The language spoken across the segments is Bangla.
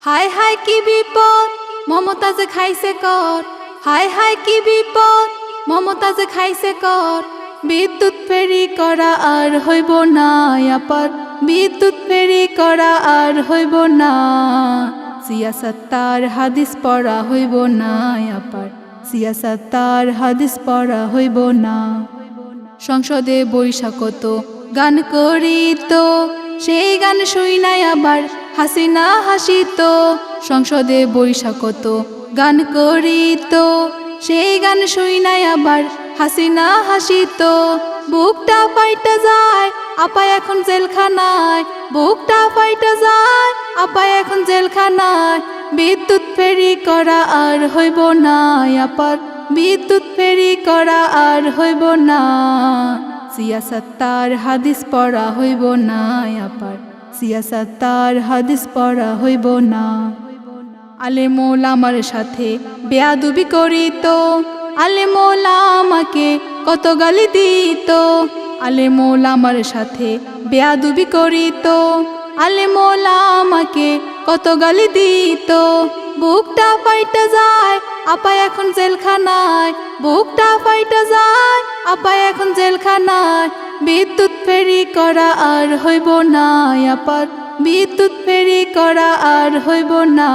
হায় হায় কি বিপদ মমতাজে খাইছে কর, হায় হায় কি বিপদ মমতাজে খাইছে কর। বিদ্যুৎ ফেরি করা আর হইব না আপার, বিদ্যুৎ ফেরি করা আর হইব না। সিয়াসত্তার হাদিস পড়া হইব না আপার, সিয়াসত্তার হাদিস পড়া হইব না। সংসদে বৈশাখত গান করিত, সেই গান শুই নাই আবার হাসিনা হাসিত। সংসদে বৈশাখত গান করিত, সেই গান শুই নাই আবার হাসিনা হাসিত। বুকটা ফাইটা যায় আপা এখন জেলখানায়, বুকটা ফাইটা যায় আপা এখন জেলখানায়। বিদ্যুৎ ফেরি করা আর হইব না আপার, বিদ্যুৎ ফেরি করা আর হইব না। সিয়াসত্তার হাদিস পড়া হইব না আপার, সিয়াসত্তার হাদিস পড়া হইব না। আলেমুল আমার সাথে বেয়াদবি করিত, আলেমুল আমাকে কত গালি দিত। আলেমুল আমার সাথে বেয়াদবি করিত, আলেমুল আমাকে কত গালি দিত। বুকটা ফাইটা যায় আপা এখন জেলখানায়, বুকটা ফাইটা যায় আপা এখন জেলখানায়। বিদ্যুৎ ফেরি করা আর হইব না আপার, বিদ্যুৎ ফেরি করা আর হইব না।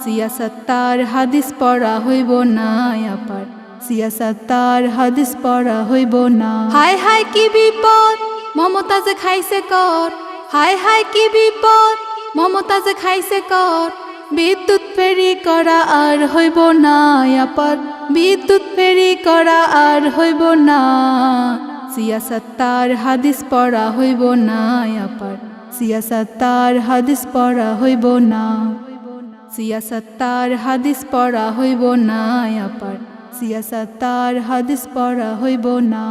সিয়াসত্তার হাদিস পড়া হইব না আপার, সিয়াসত্তার হাদিস পড়া হইব না। হায় হায় কি বিপদ মমতাজে খাইছে কর, হায় হায় কি বিপদ মমতাজে খাইছে কর। বিদ্যুৎ ফেরি করা আর হইব না আপার, বিদ্যুৎ ফেরি করা আর হইব না। সিয়াসত্তার হাদিস পড়া হইব না আপার, সিয়াসত্তার হাদিস পড়া হইব না। সিয়াসত্তার হাদিস পড়া হইব না আপার, সিয়াসত্তার হাদিস পড়া হইব না।